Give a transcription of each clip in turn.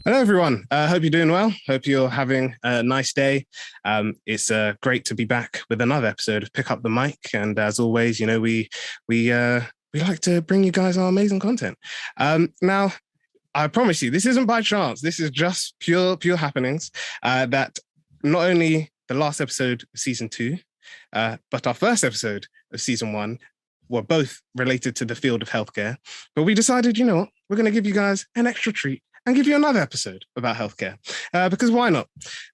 Hello, everyone. Hope you're doing well. Hope you're having a nice day. It's great to be back with another episode of Pick Up the Mic. And as always, you know, we like to bring you guys our amazing content. Now, I promise you, this isn't by chance. This is just pure happenings. That not only the last episode of season 2, but our first episode of season 1 were both related to the field of healthcare. But we decided, you know what, we're going to give you guys an extra treat and give you another episode about healthcare, because why not?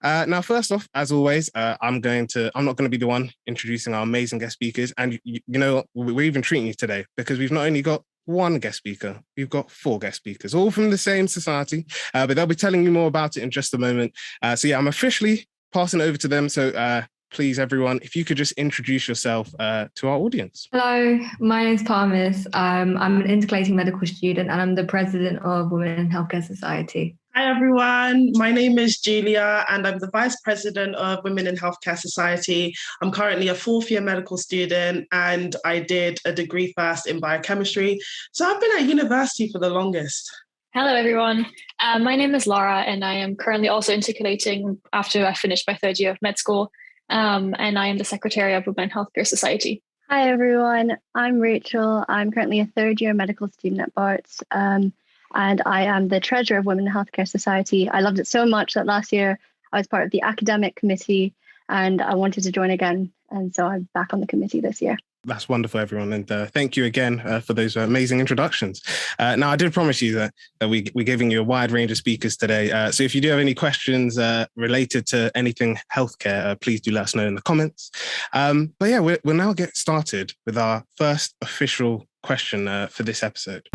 Now, first off, as always, I'm not going to be the one introducing our amazing guest speakers. And you know, we're even treating you today because we've not only got one guest speaker, we've got 4 guest speakers, all from the same society, but they'll be telling you more about it in just a moment. So yeah, I'm officially passing it over to them. So please, everyone, if you could just introduce yourself to our audience. Hello, my name is Parmis. I'm an intercalating medical student and I'm the president of Women in Healthcare Society. Hi everyone, my name is Giulia and I'm the Vice President of Women in Healthcare Society. I'm currently a 4th year medical student and I did a degree first in biochemistry. So I've been at university for the longest. Hello everyone, my name is Lara and I am currently also intercalating after I finished my 3rd year of med school. And I am the Secretary of Women in Healthcare Society. Hi everyone, I'm Rachel. I'm currently a 3rd year medical student at Barts, and I am the Treasurer of Women in Healthcare Society. I loved it so much that last year I was part of the academic committee and I wanted to join again. And so I'm back on the committee this year. That's wonderful, everyone. And thank you again for those amazing introductions. Now, I did promise you that we're giving you a wide range of speakers today. So if you do have any questions related to anything healthcare, please do let us know in the comments. But yeah, we'll now get started with our first official question for this episode.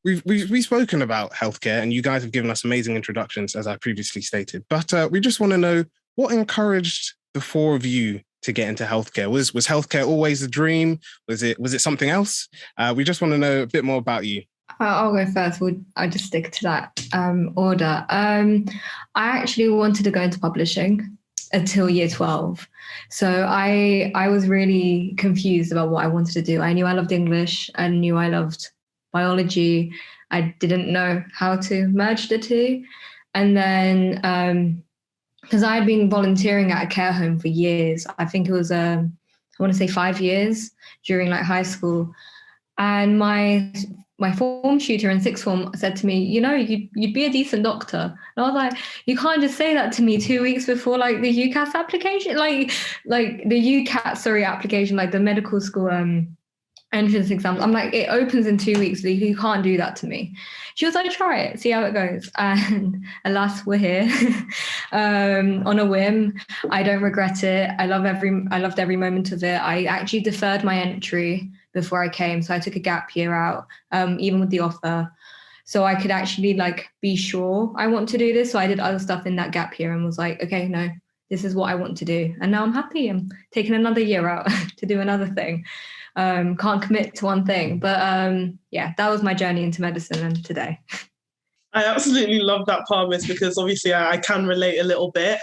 We've spoken about healthcare and you guys have given us amazing introductions, as I previously stated. But we just want to know what encouraged the 4 of you to get into healthcare. Was healthcare always a dream? Was it something else? We just want to know a bit more about you. I'll go first. I'll just stick to that order. I actually wanted to go into publishing until year 12. So I was really confused about what I wanted to do. I knew I loved English. I knew I loved biology. I didn't know how to merge the two. And then because I had been volunteering at a care home for years. I think it was, I want to say 5 years during like high school. And my form tutor in 6th form said to me, you know, you'd be a decent doctor. And I was like, you can't just say that to me 2 weeks before like the UCAS application, like the UCAS, application, like the medical school entrance exams. I'm like, it opens in 2 weeks. You can't do that to me. She was like, try it, see how it goes. And alas, we're here on a whim. I don't regret it. I loved every moment of it. I actually deferred my entry before I came. So I took a gap year out, even with the offer. So I could actually like be sure I want to do this. So I did other stuff in that gap year and was like, okay, no, this is what I want to do. And now I'm happy. I'm taking another year out to do another thing. Can't commit to one thing, but yeah, that was my journey into medicine and today. I absolutely love that, Parmis, because obviously I can relate a little bit.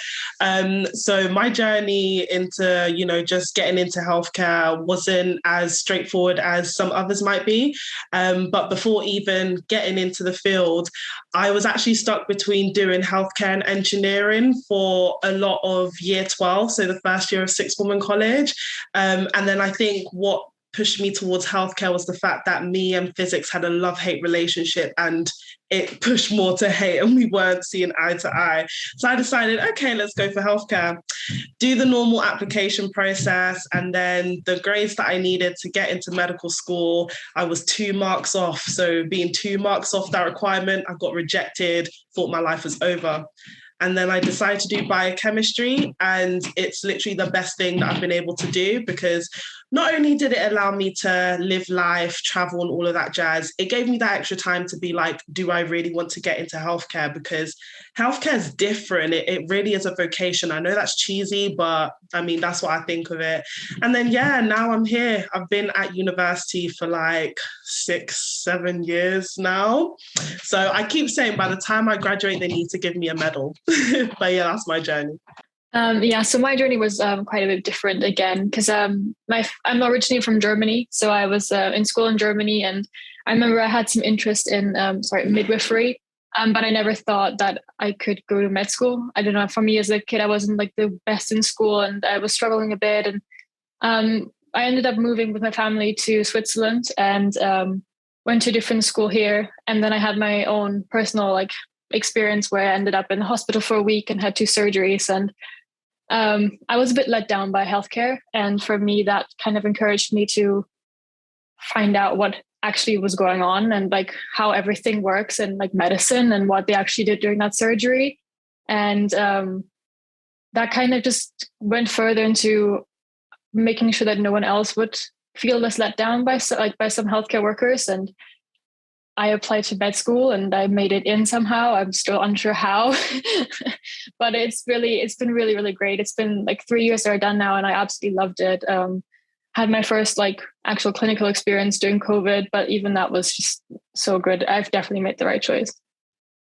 So my journey into, you know, just getting into healthcare wasn't as straightforward as some others might be. But before even getting into the field, I was actually stuck between doing healthcare and engineering for a lot of year 12, so the first year of sixth form in college. And then I think what pushed me towards healthcare was the fact that me and physics had a love-hate relationship and it pushed more to hate and we weren't seeing eye to eye. So I decided, okay, let's go for healthcare, do the normal application process. And then the grades that I needed to get into medical school, I was 2 marks off. So being 2 marks off that requirement, I got rejected, thought my life was over. And then I decided to do biochemistry, and it's literally the best thing that I've been able to do because not only did it allow me to live life, travel and all of that jazz, it gave me that extra time to be like, do I really want to get into healthcare? Because healthcare is different. It really is a vocation. I know that's cheesy, but I mean, that's what I think of it. And then, yeah, now I'm here. I've been at university for like 6-7 years now. So I keep saying by the time I graduate, they need to give me a medal. But yeah, that's my journey. Yeah, so my journey was quite a bit different again because I'm originally from Germany, so I was in school in Germany, and I remember I had some interest in midwifery, but I never thought that I could go to med school. I don't know. For me as a kid, I wasn't like the best in school, and I was struggling a bit. And I ended up moving with my family to Switzerland and went to a different school here, and then I had my own personal experience where I ended up in the hospital for a week and had 2 surgeries. And I was a bit let down by healthcare. And for me, that kind of encouraged me to find out what actually was going on and how everything works in medicine and what they actually did during that surgery. And that kind of just went further into making sure that no one else would feel less let down by some healthcare workers. And I applied to med school and I made it in somehow. I'm still unsure how, but it's been really, really great. It's been 3 years that I've done now, and I absolutely loved it. Had my first actual clinical experience during COVID, but even that was just so good. I've definitely made the right choice.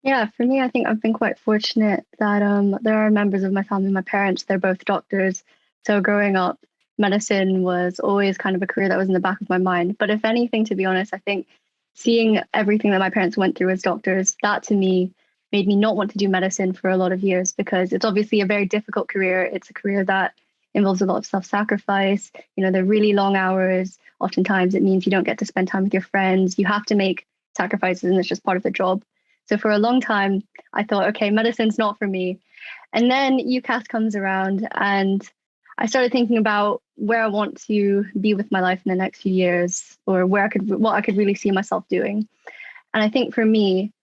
Yeah, for me, I think I've been quite fortunate that there are members of my family, my parents, they're both doctors. So growing up, medicine was always kind of a career that was in the back of my mind. But if anything, to be honest, I think seeing everything that my parents went through as doctors, that to me made me not want to do medicine for a lot of years, because it's obviously a very difficult career. It's a career that involves a lot of self-sacrifice. They're really long hours. Oftentimes it means you don't get to spend time with your friends. You have to make sacrifices, and it's just part of the job. So for a long time, I thought, okay, medicine's not for me. And then UCAS comes around, and I started thinking about where I want to be with my life in the next few years, or what I could really see myself doing. And I think for me,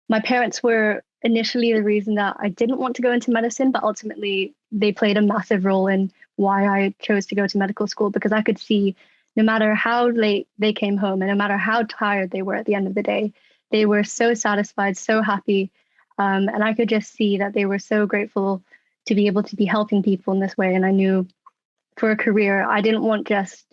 my parents were initially the reason that I didn't want to go into medicine, but ultimately they played a massive role in why I chose to go to medical school, because I could see no matter how late they came home and no matter how tired they were at the end of the day, they were so satisfied, so happy. And I could just see that they were so grateful to be able to be helping people in this way. And I knew for a career, I didn't want just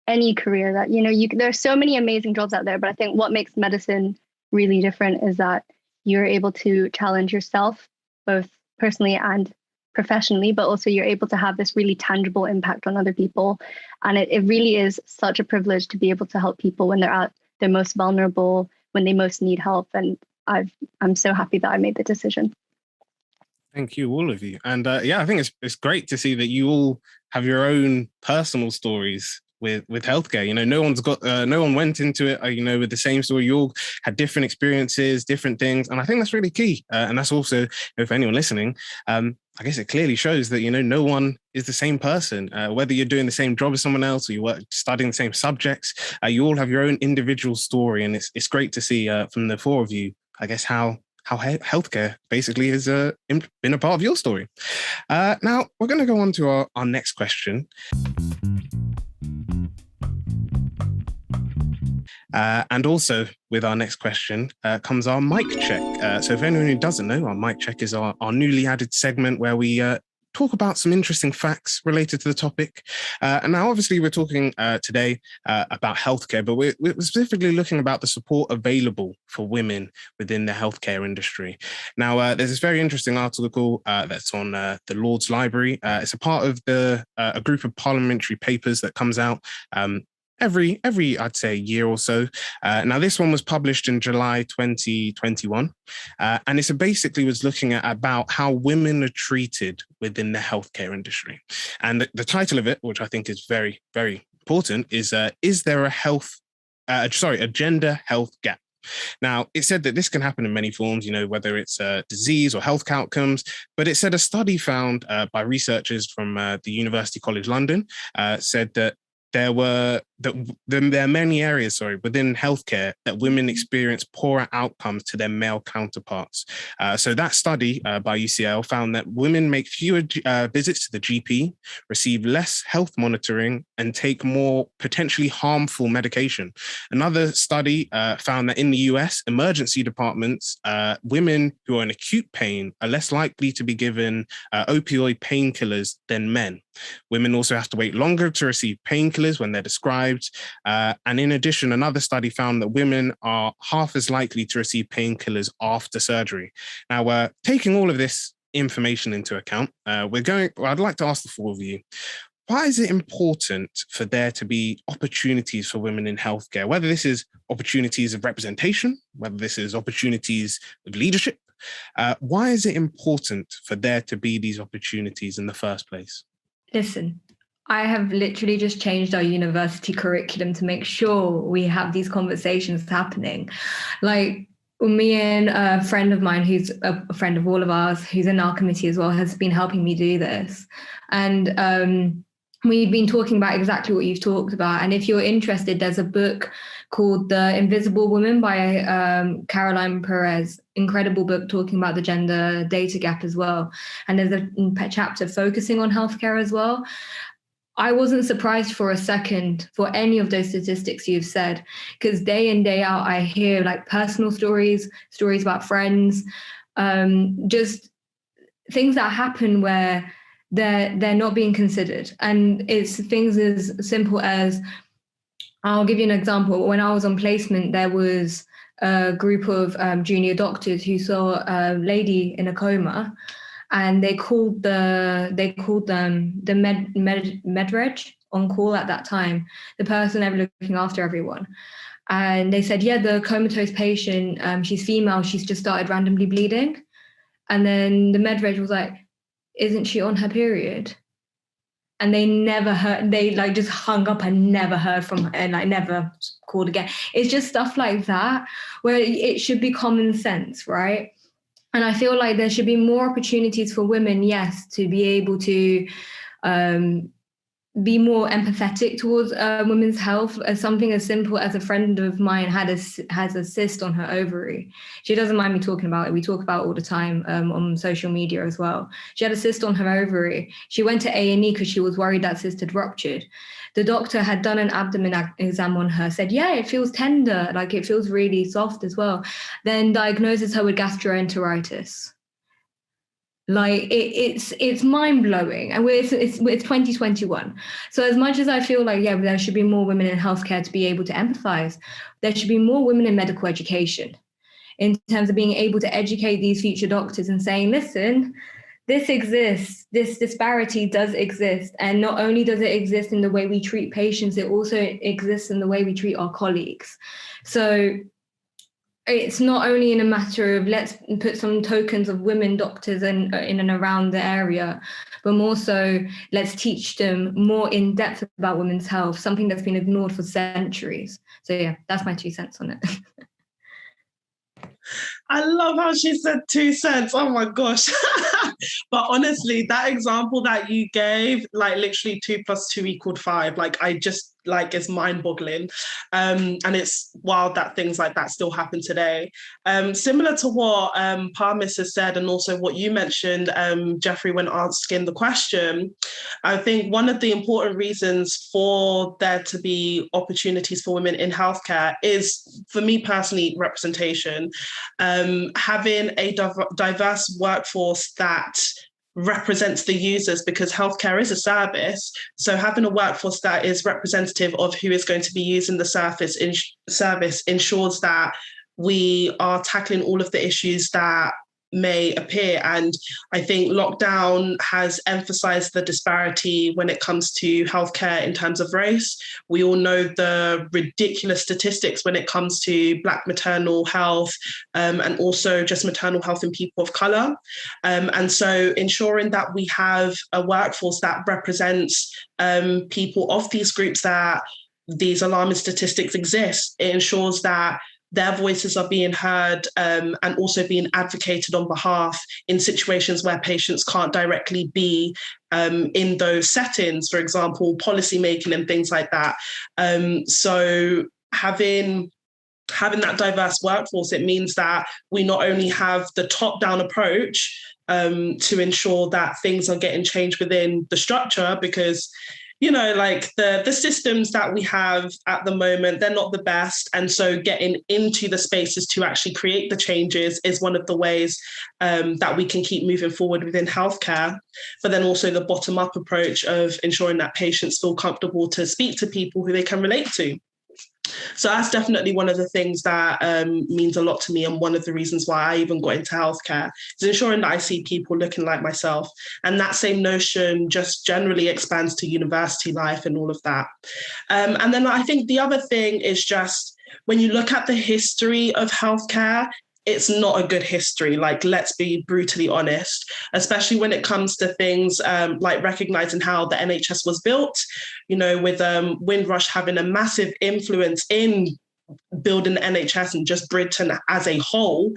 any career that, there's so many amazing jobs out there, but I think what makes medicine really different is that you're able to challenge yourself, both personally and professionally, but also you're able to have this really tangible impact on other people. And it really is such a privilege to be able to help people when they're at their most vulnerable, when they most need help. And I'm so happy that I made the decision. Thank you, all of you. And I think it's great to see that you all have your own personal stories with healthcare. No one went into it, with the same story. You all had different experiences, different things. And I think that's really key. And that's also, for anyone listening, I guess it clearly shows that, no one is the same person, whether you're doing the same job as someone else or you work studying the same subjects, you all have your own individual story. And it's great to see from the four of you, I guess, how healthcare basically has been a part of your story. Now, we're going to go on to our next question. And also with our next question comes our mic check. So if anyone who doesn't know, our mic check is our newly added segment where we talk about some interesting facts related to the topic. And now, obviously, we're talking today about healthcare, but we're specifically looking about the support available for women within the healthcare industry. Now, there's this very interesting article that's on the Lord's Library. It's a part of a group of parliamentary papers that comes out every I'd say year or so. Now this one was published in July 2021, and it basically was looking at about how women are treated within the healthcare industry. And the title of it, which I think is very, very important, is there a gender health gap? Now, it said that this can happen in many forms, whether it's disease or health outcomes, but it said a study found by researchers from the University College London said that there are many areas, within healthcare that women experience poorer outcomes to their male counterparts. So that study by UCL found that women make fewer visits to the GP, receive less health monitoring, and take more potentially harmful medication. Another study found that in the US, emergency departments, women who are in acute pain are less likely to be given opioid painkillers than men. Women also have to wait longer to receive painkillers when they're described. And in addition, another study found that women are half as likely to receive painkillers after surgery. Now, taking all of this information into account, I'd like to ask the four of you, why is it important for there to be opportunities for women in healthcare, whether this is opportunities of representation, whether this is opportunities of leadership? Why is it important for there to be these opportunities in the first place? Listen, I have literally just changed our university curriculum to make sure we have these conversations happening. Like, me and a friend of mine, who's a friend of all of ours, who's in our committee as well, has been helping me do this. And we've been talking about exactly what you've talked about. And if you're interested, there's a book called The Invisible Woman by Caroline Perez. Incredible book talking about the gender data gap as well. And there's a chapter focusing on healthcare as well. I wasn't surprised for a second for any of those statistics you've said, because day in, day out, I hear like personal stories about friends, just things that happen where they're not being considered. And it's things as simple as, I'll give you an example. When I was on placement, there was a group of junior doctors who saw a lady in a coma, and they called them the medreg on call at that time, the person ever looking after everyone. And they said, yeah, the comatose patient, she's female, she's just started randomly bleeding. And then the medreg was like, isn't she on her period? And they never heard, they like just hung up and never heard from her and like never called again. It's just stuff like that where it should be common sense, right? And I feel like there should be more opportunities for women, yes, to be able to be more empathetic towards women's health. Something as simple as a friend of mine has a cyst on her ovary. She doesn't mind me talking about it. We talk about it all the time on social media as well. She had a cyst on her ovary. She went to A&E because she was worried that cyst had ruptured. The doctor had done an abdomen exam on her, said, yeah, it feels tender, like it feels really soft as well. Then diagnoses her with gastroenteritis. Like it's mind-blowing, and it's 2021. So as much as I feel like, yeah, there should be more women in healthcare to be able to empathize, there should be more women in medical education in terms of being able to educate these future doctors and saying, listen, this exists, this disparity does exist. And not only does it exist in the way we treat patients, it also exists in the way we treat our colleagues. So it's not only in a matter of let's put some tokens of women doctors in and around the area, but more so let's teach them more in depth about women's health, something that's been ignored for centuries. So yeah, that's my 2 cents on it. I love how she said 2 cents. Oh my gosh. But honestly, that example that you gave, like literally 2 + 2 = 5. Like I just like it's mind-boggling. And it's wild that things like that still happen today. Similar to what Parmis has said, and also what you mentioned, Jeffrey, when asking the question, I think one of the important reasons for there to be opportunities for women in healthcare is, for me personally, representation. Having a diverse workforce that represents the users, because healthcare is a service. So having a workforce that is representative of who is going to be using the service ensures that we are tackling all of the issues that may appear. And I think lockdown has emphasized the disparity when it comes to healthcare in terms of race. We all know the ridiculous statistics when it comes to Black maternal health, and also just maternal health in people of color. And so ensuring that we have a workforce that represents people of these groups, that these alarming statistics exist, it ensures that their voices are being heard, and also being advocated on behalf in situations where patients can't directly be in those settings, for example, policy making and things like that. So having that diverse workforce, it means that we not only have the top-down approach to ensure that things are getting changed within the structure, because like the systems that we have at the moment, they're not the best. And so getting into the spaces to actually create the changes is one of the ways that we can keep moving forward within healthcare. But then also the bottom-up approach of ensuring that patients feel comfortable to speak to people who they can relate to. So that's definitely one of the things that means a lot to me, and one of the reasons why I even got into healthcare is ensuring that I see people looking like myself. And that same notion just generally expands to university life and all of that. And then I think the other thing is just when you look at the history of healthcare, it's not a good history. Like, let's be brutally honest, especially when it comes to things like recognizing how the NHS was built, with Windrush having a massive influence in building the NHS and just Britain as a whole.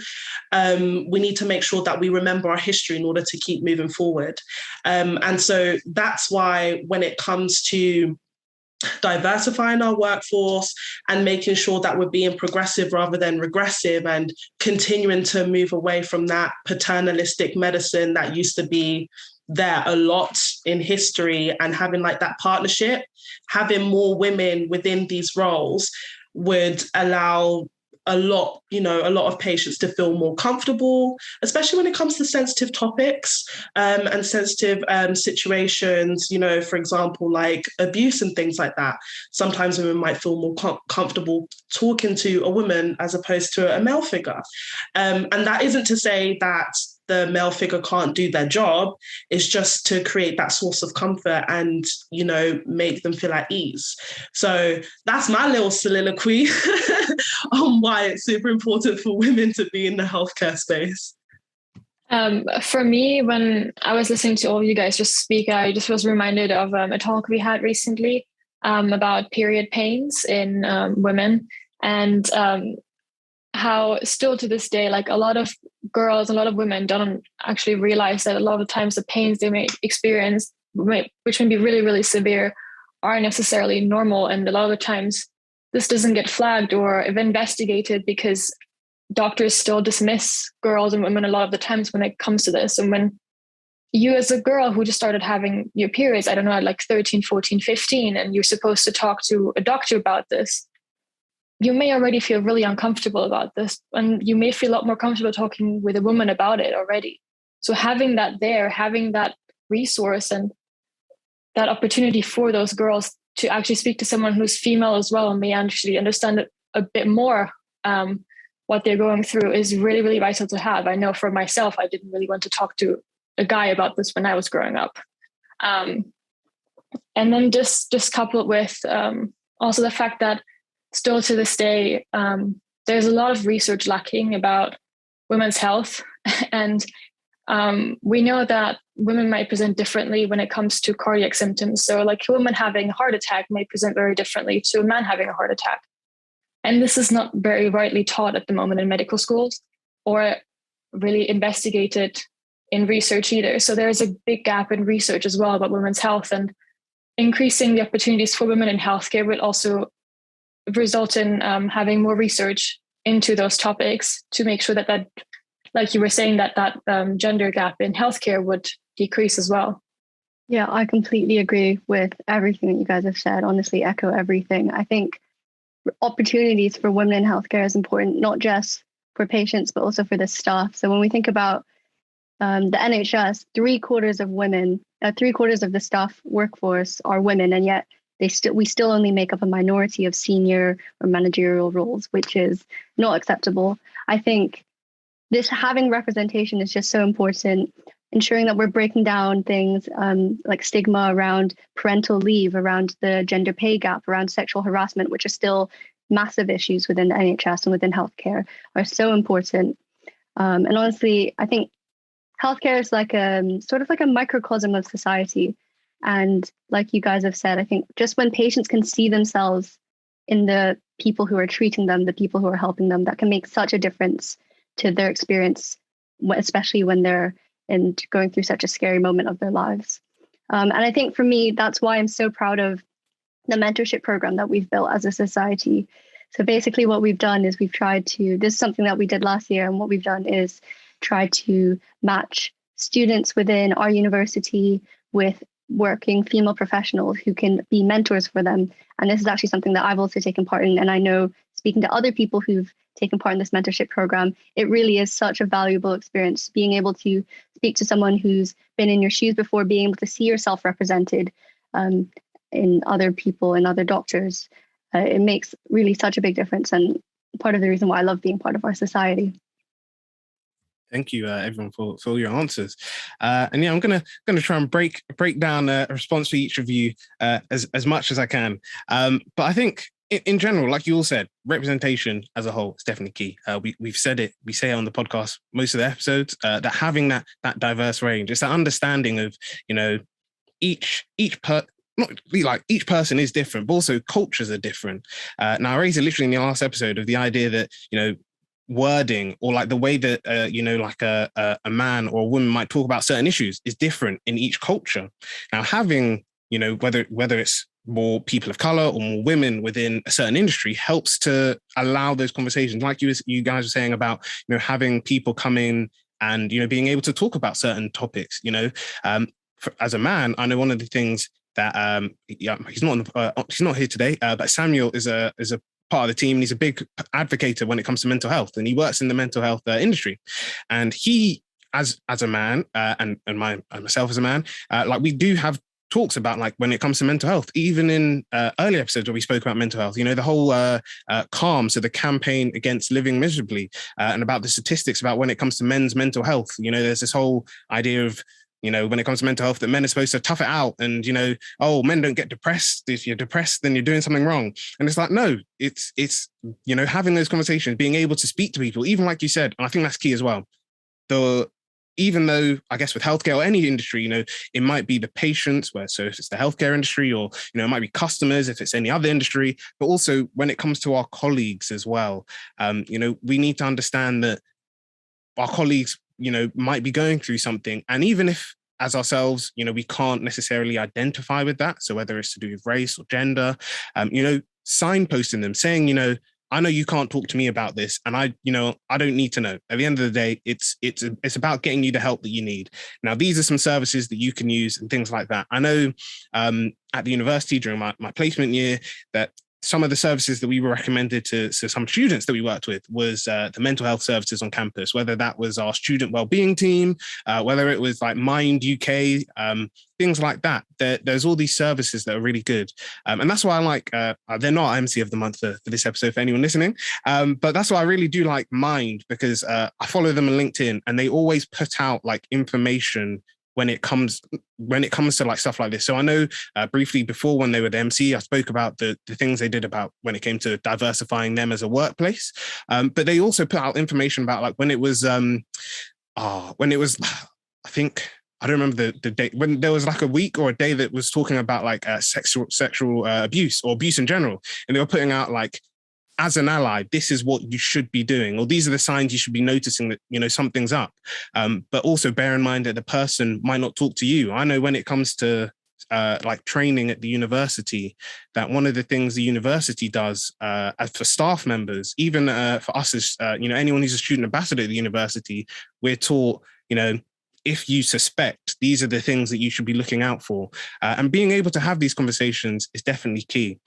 We need to make sure that we remember our history in order to keep moving forward. And so that's why when it comes to diversifying our workforce and making sure that we're being progressive rather than regressive, and continuing to move away from that paternalistic medicine that used to be there a lot in history, and having like that partnership, having more women within these roles would allow a lot of patients to feel more comfortable, especially when it comes to sensitive topics and sensitive situations, for example, like abuse and things like that. Sometimes women might feel more comfortable talking to a woman as opposed to a male figure. And that isn't to say that the male figure can't do their job. It's just to create that source of comfort and, make them feel at ease. So that's my little soliloquy on why it's super important for women to be in the healthcare space. For me, when I was listening to all of you guys just speak, I just was reminded of a talk we had recently about period pains in women, and how still to this day, like a lot of girls, a lot of women don't actually realize that a lot of times the pains they may experience, which can be really, really severe, aren't necessarily normal. And a lot of the times this doesn't get flagged or investigated because doctors still dismiss girls and women a lot of the times when it comes to this. And when you as a girl who just started having your periods, I don't know, at like 13, 14, 15, and you're supposed to talk to a doctor about this, you may already feel really uncomfortable about this, and you may feel a lot more comfortable talking with a woman about it already. So having that there, having that resource and that opportunity for those girls to actually speak to someone who's female as well and may actually understand it a bit more, what they're going through, is really, really vital to have. I know for myself, I didn't really want to talk to a guy about this when I was growing up. And then just coupled with also the fact that still to this day, there's a lot of research lacking about women's health. And we know that women might present differently when it comes to cardiac symptoms. So like a woman having a heart attack may present very differently to a man having a heart attack. And this is not very widely taught at the moment in medical schools or really investigated in research either. So there's a big gap in research as well about women's health, and increasing the opportunities for women in healthcare will also result in having more research into those topics to make sure that like you were saying, that gender gap in healthcare would decrease as well. Yeah, I completely agree with everything that you guys have said. Honestly, echo everything. I think opportunities for women in healthcare is important, not just for patients, but also for the staff. So when we think about the NHS, 3/4 of women, 3/4 of the staff workforce are women, and yet we still only make up a minority of senior or managerial roles, which is not acceptable. I think this having representation is just so important, ensuring that we're breaking down things like stigma around parental leave, around the gender pay gap, around sexual harassment, which are still massive issues within the NHS and within healthcare, are so important. And honestly, I think healthcare is like sort of like a microcosm of society. And like you guys have said, I think just when patients can see themselves in the people who are treating them, the people who are helping them, that can make such a difference to their experience, especially when they're going through such a scary moment of their lives. And I think for me, that's why I'm so proud of the mentorship program that we've built as a society. So basically what we've done is this is something that we did last year, and what we've done is try to match students within our university with working female professionals who can be mentors for them. And this is actually something that I've also taken part in. And I know, speaking to other people who've taken part in this mentorship program, it really is such a valuable experience, being able to speak to someone who's been in your shoes before, being able to see yourself represented in other people and other doctors. It makes really such a big difference, and part of the reason why I love being part of our society. Thank you, everyone, for all your answers. And yeah, I'm gonna try and break down a response for each of you as much as I can. But I think in general, like you all said, representation as a whole is definitely key. We've said it. We say it on the podcast most of the episodes that having that diverse range, it's that understanding of each person is different, but also cultures are different. Now, I raised it literally in the last episode of the idea that wording or like the way that like a man or a woman might talk about certain issues is different in each culture. Now, having whether it's more people of color or more women within a certain industry helps to allow those conversations, like you guys were saying about having people come in and being able to talk about certain topics. As a man, I know one of the things that he's not here today, but Samuel is a part of the team, and he's a big advocate when it comes to mental health, and he works in the mental health industry. And he, as a man, and myself as a man, like we do have talks about like when it comes to mental health, even in early episodes where we spoke about mental health, the whole CALM, so the campaign against living miserably, and about the statistics about when it comes to men's mental health. There's this whole idea of when it comes to mental health, that men are supposed to tough it out and, men don't get depressed. If you're depressed, then you're doing something wrong. And it's like, no, it's having those conversations, being able to speak to people, even like you said, and I think that's key as well. Even though I guess with healthcare or any industry, it might be the patients, so if it's the healthcare industry, or, it might be customers if it's any other industry, but also when it comes to our colleagues as well, we need to understand that our colleagues might be going through something. And even if as ourselves, we can't necessarily identify with that. So whether it's to do with race or gender, signposting them saying, I know you can't talk to me about this, and I don't need to know. At the end of the day, it's about getting you the help that you need. Now, these are some services that you can use and things like that. I know at the university during my placement year that some of the services that we were recommended to some students that we worked with was the mental health services on campus, whether that was our student wellbeing team, whether it was like Mind UK, things like that. There's all these services that are really good. And that's why I like, they're not MC of the month for this episode for anyone listening, but that's why I really do like Mind, because I follow them on LinkedIn and they always put out like information when it comes to like stuff like this. So I know briefly before when they were the MC, I spoke about the things they did about when it came to diversifying them as a workplace. But they also put out information about like when it was, I think, I don't remember the date, when there was like a week or a day that was talking about like sexual abuse or abuse in general. And they were putting out like, as an ally, this is what you should be doing, or these are the signs you should be noticing that, something's up. But also bear in mind that the person might not talk to you. I know when it comes to like training at the university, that one of the things the university does for staff members, even for us as, anyone who's a student ambassador at the university, we're taught, if you suspect, these are the things that you should be looking out for. And being able to have these conversations is definitely key.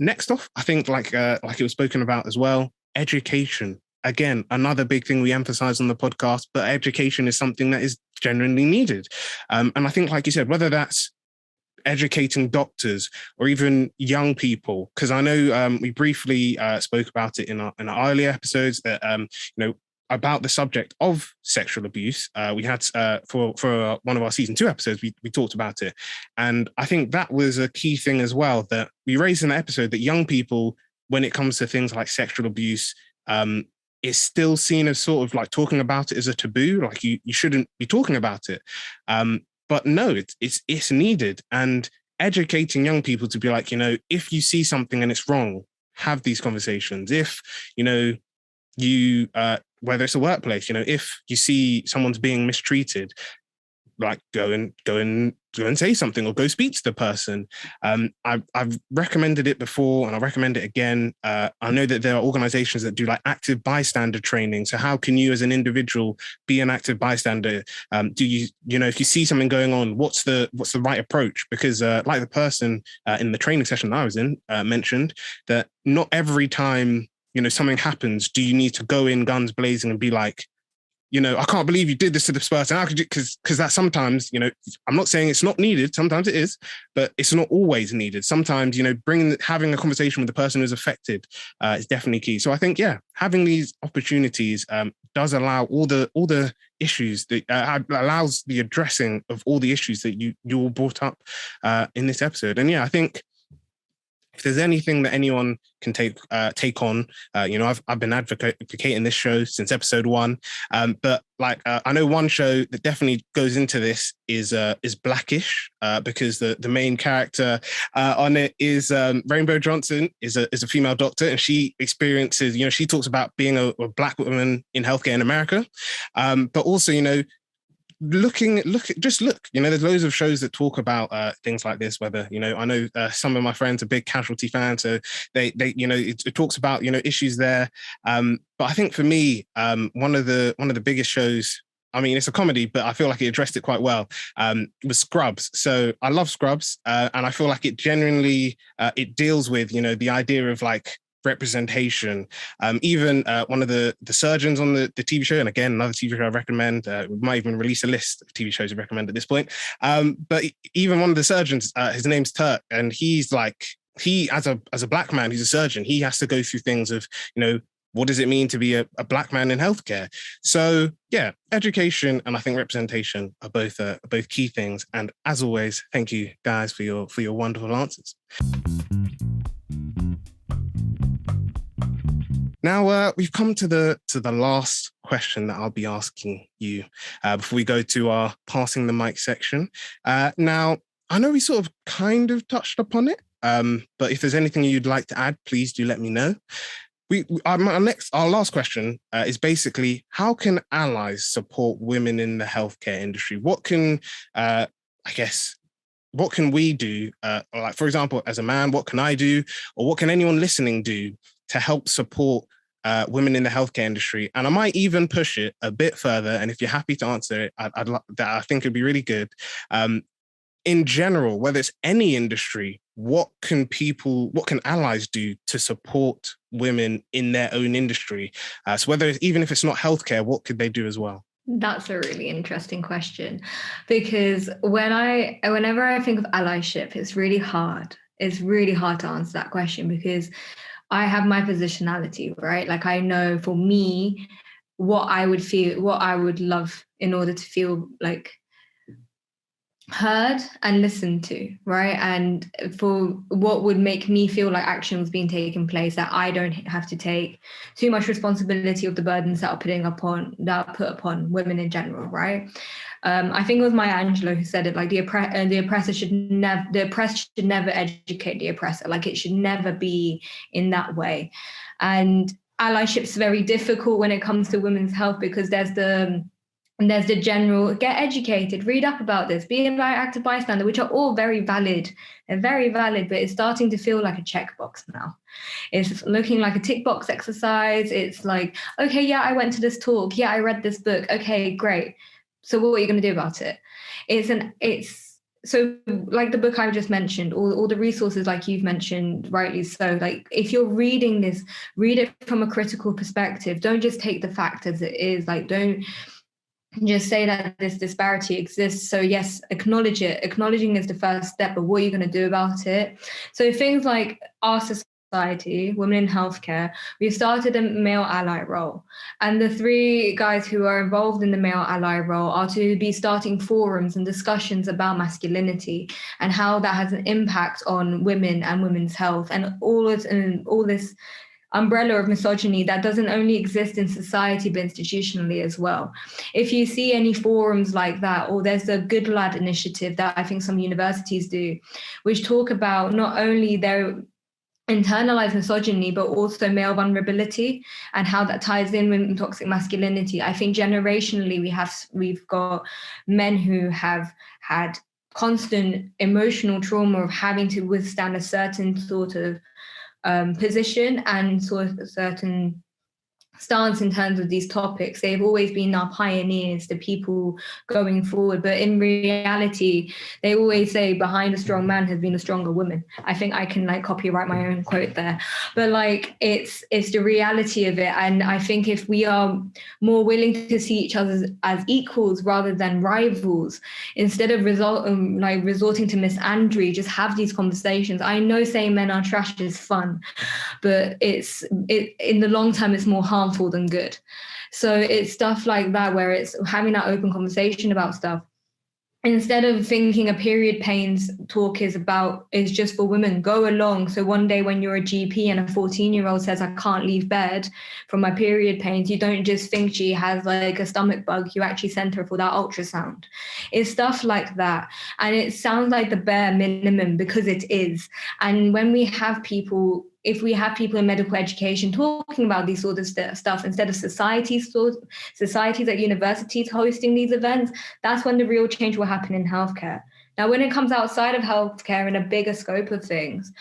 Next off, I think like it was spoken about as well, education. Again, another big thing we emphasize on the podcast, but education is something that is genuinely needed. And I think, like you said, whether that's educating doctors or even young people, because I know we briefly spoke about it in our earlier episodes that, about the subject of sexual abuse. We had for one of our season 2 episodes, we talked about it. And I think that was a key thing as well, that we raised in the episode, that young people, when it comes to things like sexual abuse, is still seen as sort of like talking about it as a taboo, like you shouldn't be talking about it. But no, it's needed. And educating young people to be like, if you see something and it's wrong, have these conversations. If, you whether it's a workplace, if you see someone's being mistreated, like go and say something or go speak to the person. I've recommended it before and I'll recommend it again. I know that there are organizations that do like active bystander training. So how can you as an individual be an active bystander? Do you, if you see something going on, what's the right approach? Because like the person in the training session that I was in mentioned, that not every time something happens, do you need to go in guns blazing and be like, I can't believe you did this to this person. How could you? Because that sometimes, I'm not saying it's not needed. Sometimes it is, but it's not always needed. Sometimes, having a conversation with the person who's affected is definitely key. So I think, having these opportunities does allow all the issues that allows the addressing of all the issues that you all brought up in this episode. And I think, if there's anything that anyone can take on, I've been advocating this show since episode 1. But I know one show that definitely goes into this is Blackish, because the main character on it is Rainbow Johnson, is a female doctor, and she experiences, she talks about being a Black woman in healthcare in America, but also, look, there's loads of shows that talk about things like this, whether, I know some of my friends are big Casualty fans, so they it talks about, issues there. But I think for me, one of the biggest shows, I mean, it's a comedy, but I feel like it addressed it quite well, was Scrubs. So I love Scrubs, and I feel like it genuinely, it deals with, the idea of representation. Even one of the surgeons on the TV show, and again, another TV show I recommend, we might even release a list of TV shows I recommend at this point. But even one of the surgeons, his name's Turk, and he's he, as a Black man who's a surgeon, he has to go through things of, what does it mean to be a Black man in healthcare? So education and I think representation are both key things. And as always, thank you guys for your wonderful answers. Now, we've come to the last question that I'll be asking you before we go to our passing the mic section. Now, I know we sort of kind of touched upon it, but if there's anything you'd like to add, please do let me know. Our last question is basically, how can allies support women in the healthcare industry? What can, what can we do? For example, as a man, what can I do? Or what can anyone listening do to help support women in the healthcare industry? And I might even push it a bit further. And if you're happy to answer it, I think it'd be really good. In general, whether it's any industry, what can allies do to support women in their own industry? So even if it's not healthcare, what could they do as well? That's a really interesting question, because whenever I think of allyship, it's really hard. It's really hard to answer that question, because I have my positionality, right? I know for me, what I would love in order to feel heard and listened to, right? And for what would make me feel like action was being taken place, that I don't have to take too much responsibility of the burdens that are put upon women in general, right? I think it was Maya Angelou who said it, the oppressed should never educate the oppressor. It should never be in that way. And allyship's very difficult when it comes to women's health, because there's the general get educated, read up about this, be an active bystander, which are all very valid. They're very valid, but it's starting to feel like a checkbox now. It's looking like a tick box exercise. It's okay, yeah, I went to this talk. Yeah, I read this book. Okay, great. So what are you going to do about it? So the book I just mentioned, all the resources you've mentioned, rightly so, if you're reading this, read it from a critical perspective. Don't just take the fact as it is. Don't just say that this disparity exists. So yes, acknowledge it. Acknowledging is the first step, but what are you going to do about it? So things like our society, women in healthcare, we've started a male ally role. And the 3 guys who are involved in the male ally role are to be starting forums and discussions about masculinity and how that has an impact on women and women's health, and all this umbrella of misogyny that doesn't only exist in society but institutionally as well. If you see any forums like that, or there's the Good Lad initiative that I think some universities do, which talk about not only their internalized misogyny but also male vulnerability and how that ties in with toxic masculinity. I think generationally we've got men who have had constant emotional trauma of having to withstand a certain sort of position and sort of a certain stance in terms of these topics. They've always been our pioneers, the people going forward. But in reality, they always say behind a strong man has been a stronger woman. I think I can like copyright my own quote there. But like it's the reality of it. And I think if we are more willing to see each other as equals rather than rivals, instead of resorting to misandry, just have these conversations. I know saying men are trash is fun, but in the long term, it's more harmful than good. So it's stuff like that where it's having that open conversation about stuff. Instead of thinking a period pains talk is just for women, go along. So one day when you're a GP and a 14-year-old says, I can't leave bed from my period pains, you don't just think she has like a stomach bug, you actually send her for that ultrasound. It's stuff like that. And it sounds like the bare minimum because it is. And when we have people, if we have people in medical education talking about these sort of stuff instead of societies at universities hosting these events, that's when the real change will happen in healthcare. Now, when it comes outside of healthcare in a bigger scope of things,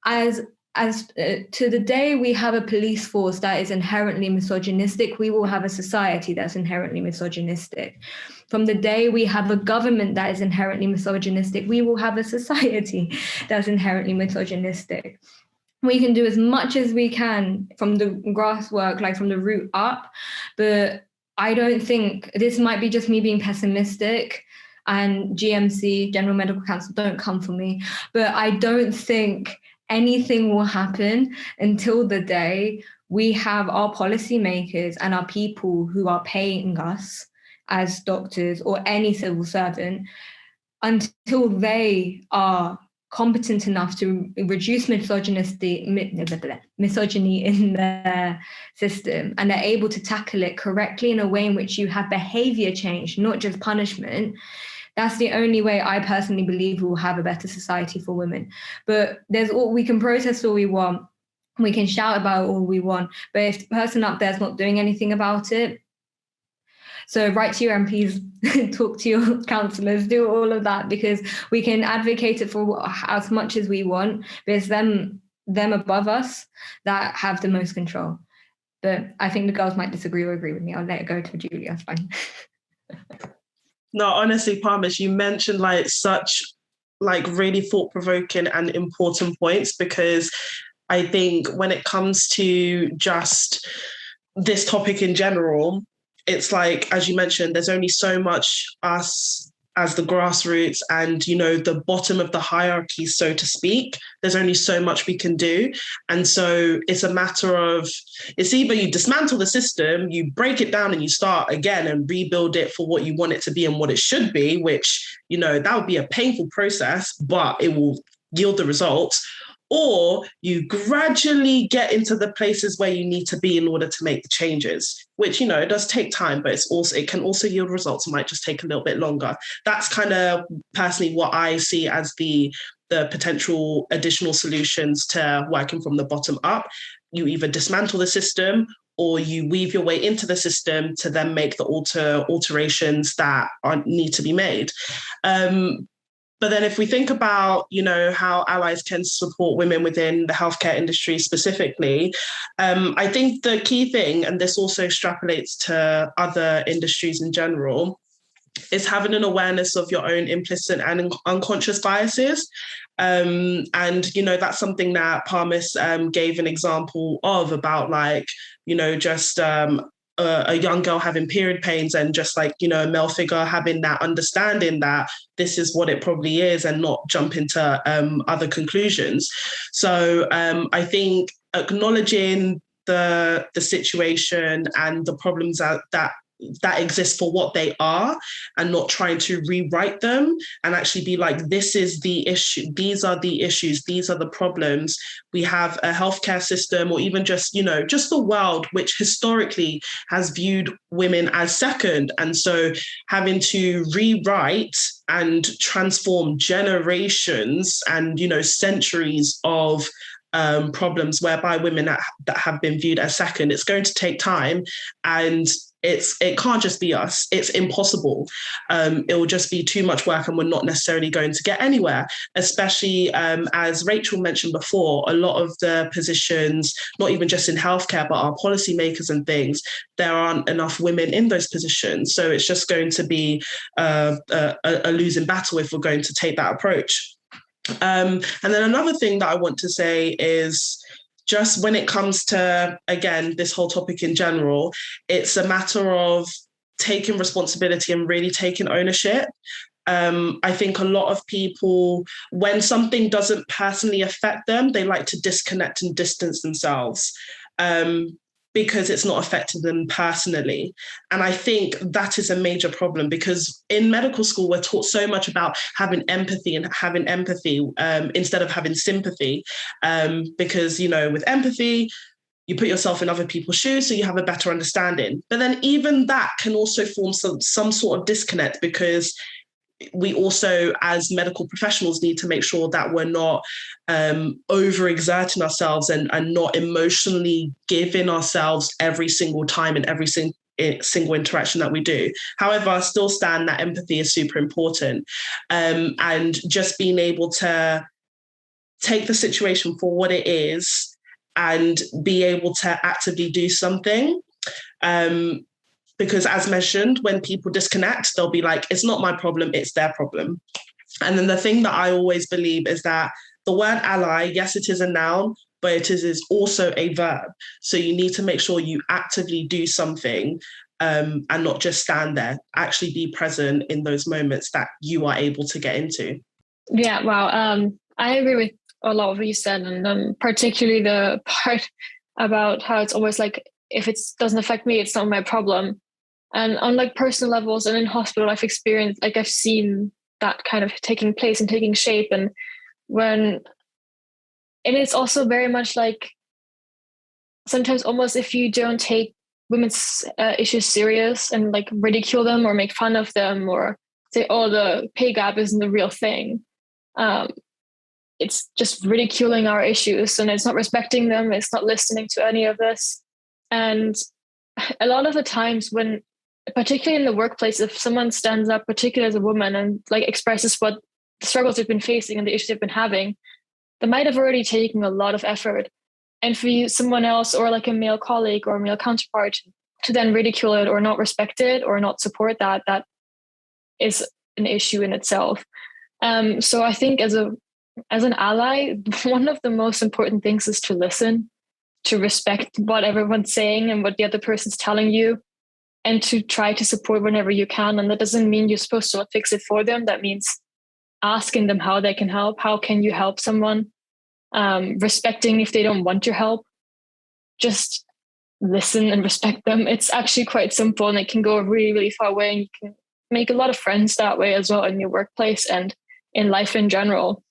as to the day we have a police force that is inherently misogynistic, we will have a society that's inherently misogynistic. From the day we have a government that is inherently misogynistic, we will have a society that's inherently misogynistic. We can do as much as we can from the grass work, like from the root up. But I don't think, this might be just me being pessimistic, and GMC, General Medical Council, don't come for me, but I don't think anything will happen until the day we have our policymakers and our people who are paying us as doctors or any civil servant, until they are competent enough to reduce misogyny in their system, and they're able to tackle it correctly in a way in which you have behavior change, not just punishment. That's the only way I personally believe we'll have a better society for women. But we can protest all we want, we can shout about all we want, but if the person up there is not doing anything about it, so write to your MPs, talk to your councillors, do all of that, because we can advocate it for as much as we want, but it's them above us that have the most control. But I think the girls might disagree or agree with me. I'll let it go to Giulia, it's fine. No, honestly, Parmis, you mentioned such really thought-provoking and important points, because I think when it comes to just this topic in general, it's like, as you mentioned, there's only so much us as the grassroots and, the bottom of the hierarchy, so to speak. There's only so much we can do. And so it's a matter of, it's either you dismantle the system, you break it down and you start again and rebuild it for what you want it to be and what it should be, which, that would be a painful process, but it will yield the results. Or you gradually get into the places where you need to be in order to make the changes, which, it does take time, but it can also yield results. It might just take a little bit longer. That's kind of personally what I see as the potential additional solutions to working from the bottom up. You either dismantle the system or you weave your way into the system to then make the alterations that need to be made. But then if we think about, how allies can support women within the healthcare industry specifically, I think the key thing, and this also extrapolates to other industries in general, is having an awareness of your own implicit and unconscious biases. And, that's something that Parmis gave an example of about just a young girl having period pains and just a male figure having that understanding that this is what it probably is and not jump into other conclusions. So I think acknowledging the situation and the problems that exist for what they are and not trying to rewrite them and actually be this is the issue, these are the issues, these are the problems. We have a healthcare system, or even just the world, which historically has viewed women as second. And so having to rewrite and transform generations and, centuries of problems whereby women that have been viewed as second, it's going to take time. And it can't just be us. It's impossible. It will just be too much work and we're not necessarily going to get anywhere, especially as Rachel mentioned before, a lot of the positions, not even just in healthcare, but our policymakers and things, there aren't enough women in those positions. So it's just going to be a losing battle if we're going to take that approach. And then another thing that I want to say is, just when it comes to, again, this whole topic in general, it's a matter of taking responsibility and really taking ownership. I think a lot of people, when something doesn't personally affect them, they like to disconnect and distance themselves because it's not affecting them personally. And I think that is a major problem, because in medical school, we're taught so much about having empathy instead of having sympathy. Because, you know, with empathy, you put yourself in other people's shoes so you have a better understanding. But then even that can also form some sort of disconnect, because we also, as medical professionals, need to make sure that we're not overexerting ourselves and not emotionally giving ourselves every single time and every single interaction that we do. However, I still stand that empathy is super important. And just being able to take the situation for what it is and be able to actively do something. Because as mentioned, when people disconnect, they'll be like, it's not my problem, it's their problem. And then the thing that I always believe is that the word ally, yes, it is a noun, but it is also a verb. So you need to make sure you actively do something and not just stand there, actually be present in those moments that you are able to get into. Yeah, wow. I agree with a lot of what you said, and particularly the part about how it's always like, if it doesn't affect me, it's not my problem. And on like personal levels and in hospital, I've experienced, like I've seen that kind of taking place and taking shape. And it's also very much like, sometimes almost if you don't take women's issues serious and like ridicule them or make fun of them or say, oh, the pay gap isn't the real thing. It's just ridiculing our issues, and it's not respecting them. It's not listening to any of this. And a lot of the times when, particularly in the workplace, if someone stands up, particularly as a woman, and like expresses what the struggles they've been facing and the issues they've been having, they might have already taken a lot of effort. And for you, someone else, or like a male colleague or a male counterpart, to then ridicule it or not respect it or not support that is an issue in itself. So I think as an ally, one of the most important things is to listen, to respect what everyone's saying and what the other person's telling you, and to try to support whenever you can. And that doesn't mean you're supposed to fix it for them. That means asking them how they can help. How can you help someone? Respecting if they don't want your help. Just listen and respect them. It's actually quite simple, and it can go a really, really far way. And you can make a lot of friends that way as well in your workplace and in life in general.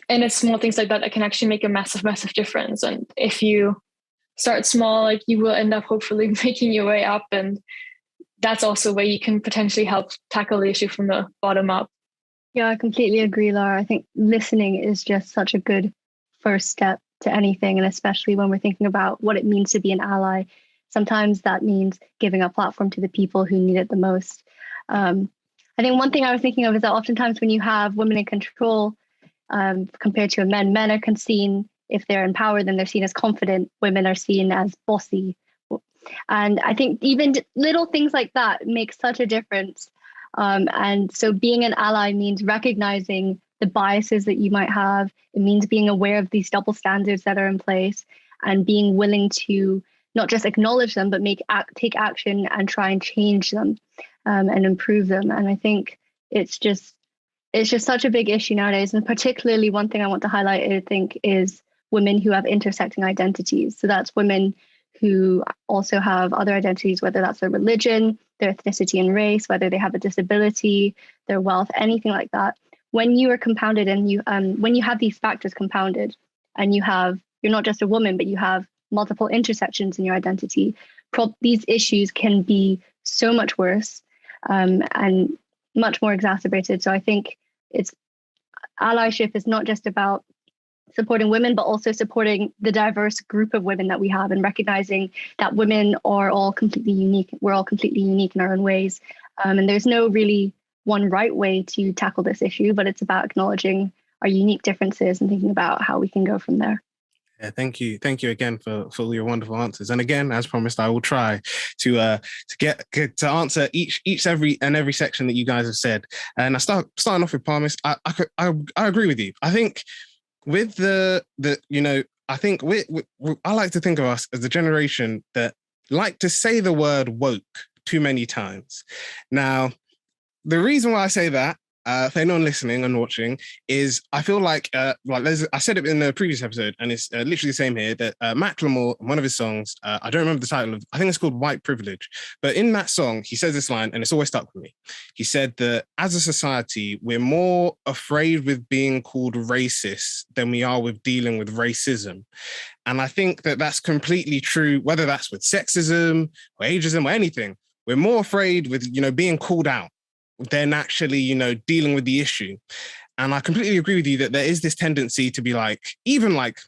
And it's small things like that can actually make a massive, massive difference. And if you start small, like, you will end up hopefully making your way up. And that's also where you can potentially help tackle the issue from the bottom up. Yeah, I completely agree, Lara. I think listening is just such a good first step to anything. And especially when we're thinking about what it means to be an ally, sometimes that means giving a platform to the people who need it the most. I think one thing I was thinking of is that oftentimes when you have women in control, compared to men are seen, if they're in power, then they're seen as confident. Women are seen as bossy. And I think even little things like that make such a difference. And so being an ally means recognizing the biases that you might have. It means being aware of these double standards that are in place and being willing to not just acknowledge them, but take action and try and change them and improve them. And I think it's just such a big issue nowadays. And particularly one thing I want to highlight, I think, is women who have intersecting identities. So that's women who also have other identities, whether that's their religion, their ethnicity and race, whether they have a disability, their wealth, anything like that. When you are compounded and when you have these factors compounded and you're not just a woman, but you have multiple intersections in your identity, these issues can be so much worse and much more exacerbated. So I think allyship is not just about supporting women, but also supporting the diverse group of women that we have, and recognizing that women are all completely unique. We're all completely unique in our own ways. And there's no really one right way to tackle this issue, but it's about acknowledging our unique differences and thinking about how we can go from there. Yeah, thank you again for all your wonderful answers. And again, as promised, I will try to get to answer every section that you guys have said. And starting off with Parmis, I agree with you. I think with I think I like to think of us as the generation that like to say the word woke too many times. Now, the reason why I say that, for anyone listening and watching, is I feel like I said it in the previous episode, and it's literally the same here, that Macklemore, one of his songs, I don't remember the title of, I think it's called White Privilege, but in that song, he says this line, and it's always stuck with me. He said that as a society, we're more afraid with being called racist than we are with dealing with racism. And I think that that's completely true, whether that's with sexism or ageism or anything. We're more afraid with, being called out than actually, dealing with the issue. And I completely agree with you that there is this tendency to be even like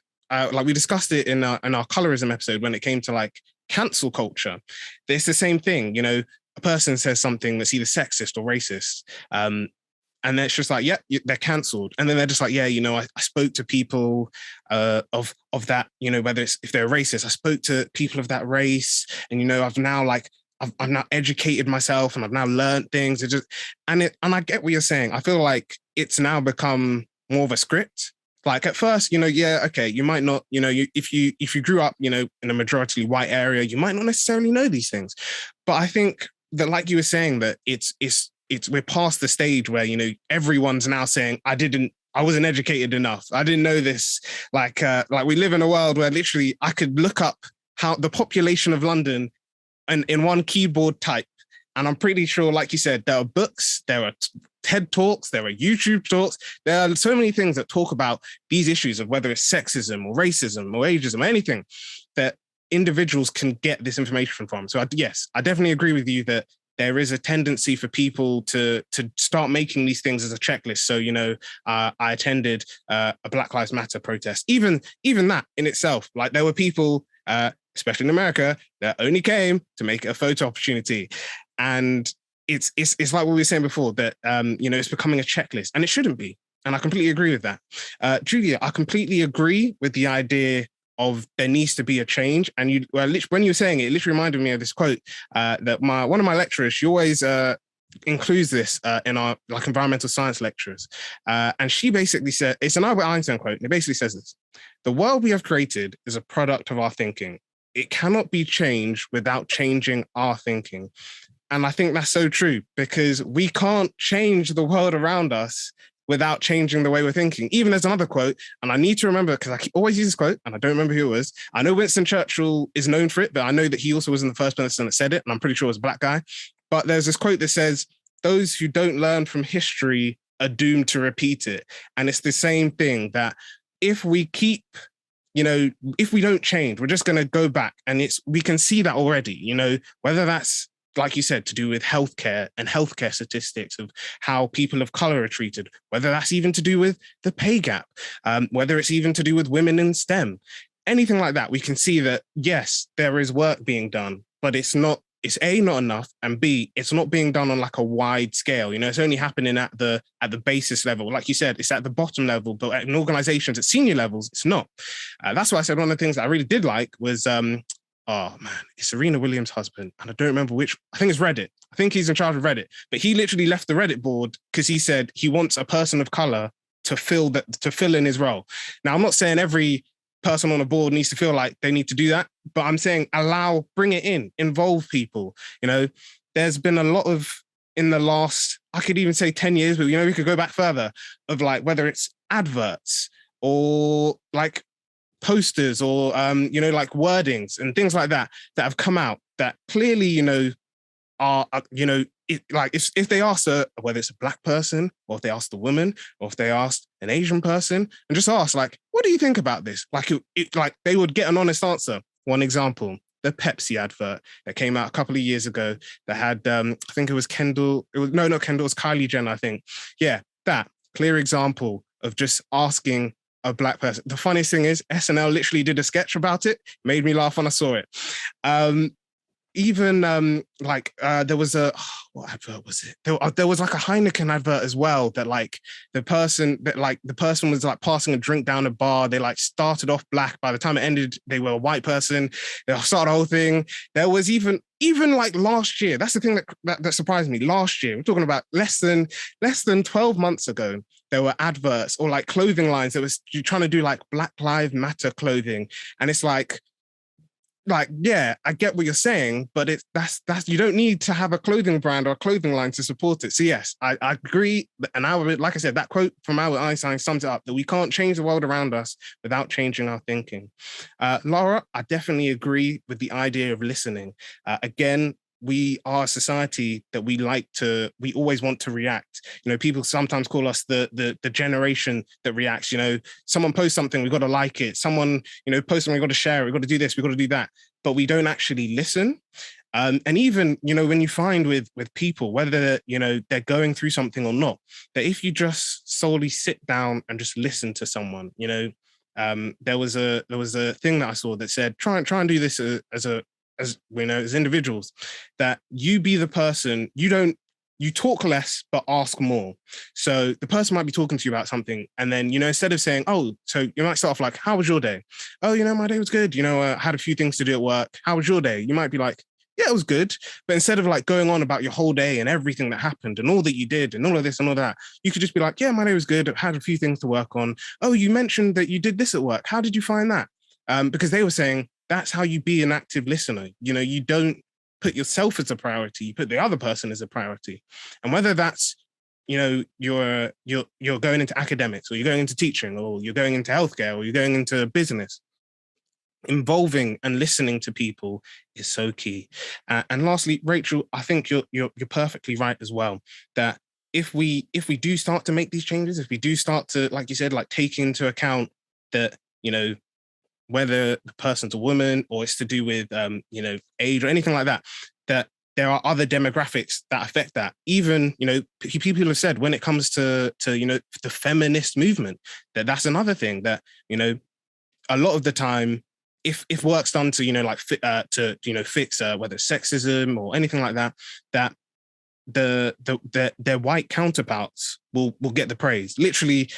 we discussed it in our colorism episode when it came to like cancel culture. It's the same thing, a person says something that's either sexist or racist. And it's just like, yeah, they're cancelled. And then they're just like, yeah, I spoke to people of that, whether it's, if they're racist, I spoke to people of that race. And, I've now I've now educated myself and I've now learned things. And I get what you're saying. I feel like it's now become more of a script. Like at first, yeah, okay, you might not, if you grew up, in a majority white area, you might not necessarily know these things. But I think that, like you were saying, that it's we're past the stage where, everyone's now saying, I wasn't educated enough. I didn't know this. Like we live in a world where literally I could look up how the population of London and in one keyboard type. And I'm pretty sure, like you said, there are books, there are TED Talks, there are YouTube talks. There are so many things that talk about these issues of whether it's sexism or racism or ageism or anything that individuals can get this information from. So yes, I definitely agree with you that there is a tendency for people to start making these things as a checklist. So, I attended a Black Lives Matter protest. Even that in itself, like there were people, especially in America, that only came to make it a photo opportunity. And it's like what we were saying before, that, it's becoming a checklist, and it shouldn't be. And I completely agree with that. Giulia, I completely agree with the idea of there needs to be a change. And when you were saying it, it literally reminded me of this quote that one of my lecturers, she always includes this in our environmental science lectures. And she basically said, it's an Albert Einstein quote, and it basically says this: the world we have created is a product of our thinking. It cannot be changed without changing our thinking. And I think that's so true, because we can't change the world around us without changing the way we're thinking. Even there's another quote, and I need to remember, because I always use this quote, and I don't remember who it was. I know Winston Churchill is known for it, but I know that he also wasn't the first person that said it, and I'm pretty sure it was a black guy. But there's this quote that says, those who don't learn from history are doomed to repeat it. And it's the same thing, that if we keep, if we don't change, we're just going to go back. And we can see that already, whether that's, like you said, to do with healthcare and healthcare statistics of how people of color are treated, whether that's even to do with the pay gap, whether it's even to do with women in STEM, anything like that, we can see that, yes, there is work being done, but it's A, not enough, and B, it's not being done on like a wide scale. It's only happening at the basis level. Like you said, it's at the bottom level, but in organizations at senior levels, it's not. That's why I said one of the things that I really did like was, it's Serena Williams' husband, and I don't remember which. I think it's Reddit. I think he's in charge of Reddit, but he literally left the Reddit board because he said he wants a person of color to fill in his role. Now, I'm not saying every person on a board needs to feel like they need to do that, but I'm saying bring it in, involve people. There's been a lot of, in the last, I could even say 10 years, but we could go back further, of like whether it's adverts or like posters or like wordings and things like that have come out that clearly are if they ask whether it's a black person, or if they ask the woman, or if they asked an Asian person, and just ask like, what do you think about this? Like they would get an honest answer. One example, the Pepsi advert that came out a couple of years ago that had I think it was Kendall, it was not Kendall, it was Kylie Jenner, I think. Yeah, that clear example of just asking a black person. The funniest thing is SNL literally did a sketch about it, made me laugh when I saw it. Even there was a what advert was it? There was like a Heineken advert as well that like the person was like passing a drink down a bar. They like started off black. By the time it ended, they were a white person. They started the whole thing. There was even like last year. That's the thing that surprised me. Last year, we're talking about less than 12 months ago. There were adverts or like clothing lines that was trying to do like Black Lives Matter clothing, and it's like, yeah, I get what you're saying, but that's you don't need to have a clothing brand or a clothing line to support it. So yes, I agree. And like I said, that quote from Albert Einstein sums it up, that we can't change the world around us without changing our thinking. Lara, I definitely agree with the idea of listening. Again, we are a society that we always want to react. You know, people sometimes call us the generation that reacts. You know, someone posts something, we've got to like it. Someone, you know, posts something, we've got to share it, we've got to do this, we've got to do that. But we don't actually listen. And even, you know, when you find with people, whether, you know, they're going through something or not, that if you just solely sit down and just listen to someone, you know, there was a thing that I saw that said, try and do this as we know, as individuals, that you be the person, you talk less, but ask more. So the person might be talking to you about something. And then, you know, instead of saying, oh, so you might start off like, how was your day? Oh, you know, my day was good. You know, I had a few things to do at work. How was your day? You might be like, yeah, it was good. But instead of like going on about your whole day and everything that happened and all that you did and all of this and all that, you could just be like, yeah, my day was good. I had a few things to work on. Oh, you mentioned that you did this at work. How did you find that? Because they were saying, that's how you be an active listener. You know, you don't put yourself as a priority, you put the other person as a priority. And whether that's, you know, you're going into academics, or you're going into teaching, or you're going into healthcare, or you're going into business, involving and listening to people is so key. And lastly, Rachel, I think you're perfectly right as well, that if we do start to make these changes, if we do start to, like you said, like take into account that, you know, whether the person's a woman or it's to do with, you know, age or anything like that, that there are other demographics that affect that. Even, you know, people have said when it comes to you know, the feminist movement, that's another thing that, you know, a lot of the time, if work's done to, you know, like to, you know, fix whether it's sexism or anything like that, that their white counterparts will get the praise. Literally,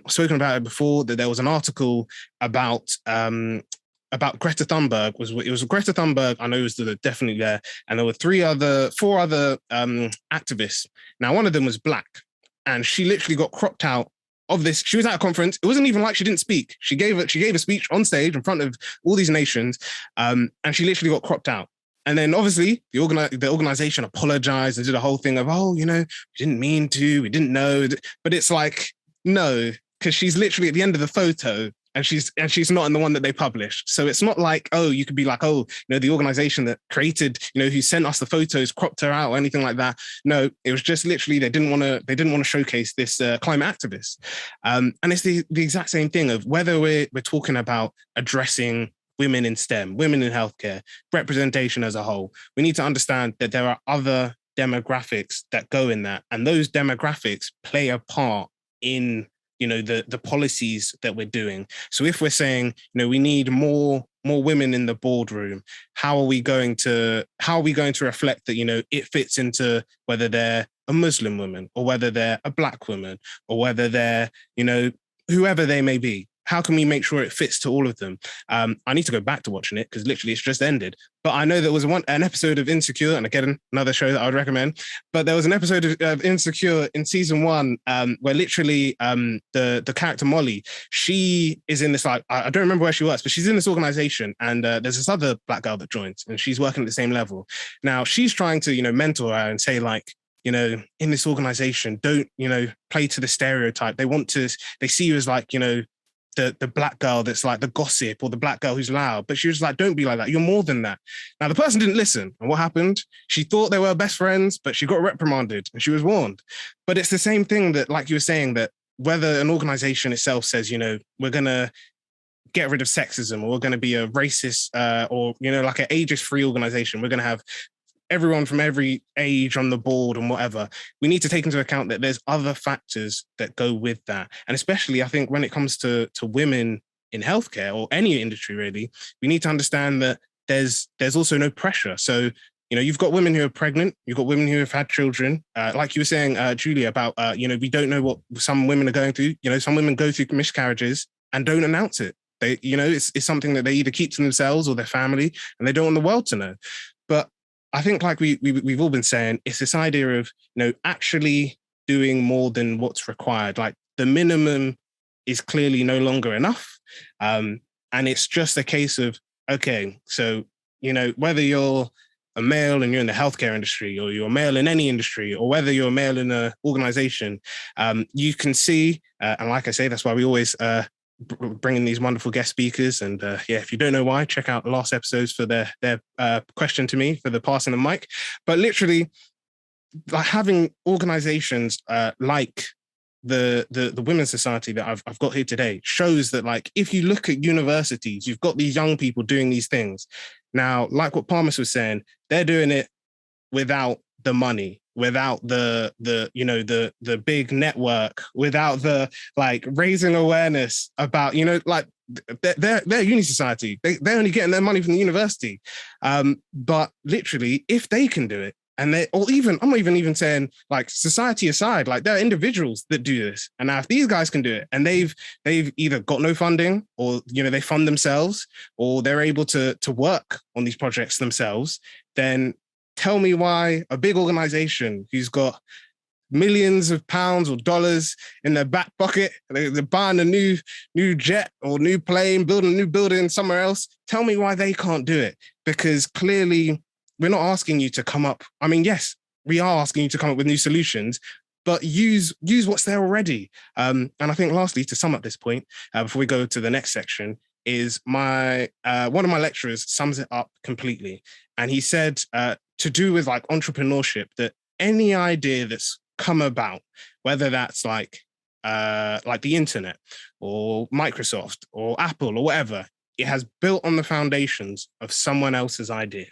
spoken about it before, that there was an article about Greta Thunberg. It was Greta Thunberg, I know, was definitely there, and there were four other activists. Now, one of them was black, and she literally got cropped out of this. She was at a conference. It wasn't even like she didn't speak. She gave a speech on stage in front of all these nations, and she literally got cropped out. And then obviously the organization apologized and did a whole thing of, oh, you know, we didn't mean to, we didn't know. But it's like, no, because she's literally at the end of the photo, and she's not in the one that they published. So it's not like, oh, you could be like, oh, you know, the organization that created, you know, who sent us the photos cropped her out or anything like that. No, it was just literally they didn't want to showcase this climate activist. And it's the exact same thing of whether we're talking about addressing women in STEM, women in healthcare, representation as a whole. We need to understand that there are other demographics that go in that, and those demographics play a part in, you know, the policies that we're doing. So if we're saying, you know, we need more women in the boardroom, how are we going to reflect that, you know, it fits into whether they're a Muslim woman or whether they're a black woman or whether they're, you know, whoever they may be. How can we make sure it fits to all of them? I need to go back to watching it because literally it's just ended. But I know there was an episode of Insecure, and again, another show that I would recommend. But there was an episode of Insecure in season 1 where literally the character Molly, she is in this, like, I don't remember where she works, but she's in this organization, and there's this other black girl that joins, and she's working at the same level. Now she's trying to, you know, mentor her and say, like, you know, in this organization, don't, you know, play to the stereotype. They see you as like, you know, the black girl that's like the gossip, or the black girl who's loud. But she was like, don't be like that. You're more than that. Now, the person didn't listen. And what happened? She thought they were best friends, but she got reprimanded and she was warned. But it's the same thing that, like you were saying, that whether an organization itself says, you know, we're going to get rid of sexism, or we're going to be a racist or, you know, like an ageist-free organization, we're going to have everyone from every age on the board and whatever, we need to take into account that there's other factors that go with that. And especially, I think when it comes to women in healthcare or any industry, really, we need to understand that there's also no pressure. So, you've got women who are pregnant, you've got women who have had children. Like you were saying, Giulia, about, we don't know what some women are going through. Some women go through miscarriages and don't announce it. They, it's something that they either keep to themselves or their family, and they don't want the world to know. But I think, like we've all been saying, it's this idea of, actually doing more than what's required. Like the minimum is clearly no longer enough. And it's just a case of, okay, so, whether you're a male and you're in the healthcare industry, or you're a male in any industry, or whether you're a male in an organization, you can see, and like I say, that's why we always bring in these wonderful guest speakers. And if you don't know why, check out the last episodes for their question to me for the passing the mic. But literally, like having organizations like the Women's Society that I've got here today shows that, like, if you look at universities, you've got these young people doing these things. Now, like what Parmis was saying, they're doing it without the money, without the big network, without the raising awareness about, they're uni society. They're only getting their money from the university. But literally, if they can do it, and I'm not even saying society aside, there are individuals that do this. And now if these guys can do it, and they've either got no funding, or they fund themselves, or they're able to work on these projects themselves, then tell me why a big organization who's got millions of pounds or dollars in their back pocket, they're buying a new jet or new plane, building a new building somewhere else, tell me why they can't do it. Because clearly, we're not asking you to come up. I mean, yes, we are asking you to come up with new solutions, but use what's there already. And I think lastly, to sum up this point, before we go to the next section, is one of my lecturers sums it up completely. And he said, to do with entrepreneurship, that any idea that's come about, whether that's like the internet or Microsoft or Apple or whatever, it has built on the foundations of someone else's idea.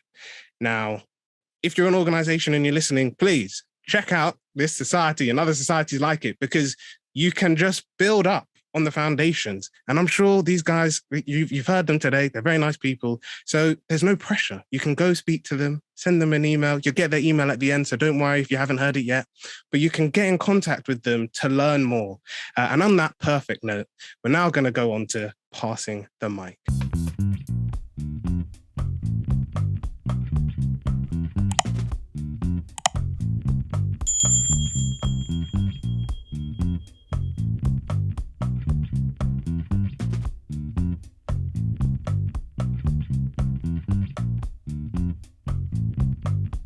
Now, if you're an organization and you're listening, please check out this society and other societies like it, because you can just build up on the foundations. And I'm sure these guys, you've heard them today, they're very nice people. So there's no pressure. You can go speak to them, send them an email. You'll get their email at the end, so don't worry if you haven't heard it yet. But you can get in contact with them to learn more. And on that perfect note, we're now going to go on to passing the mic.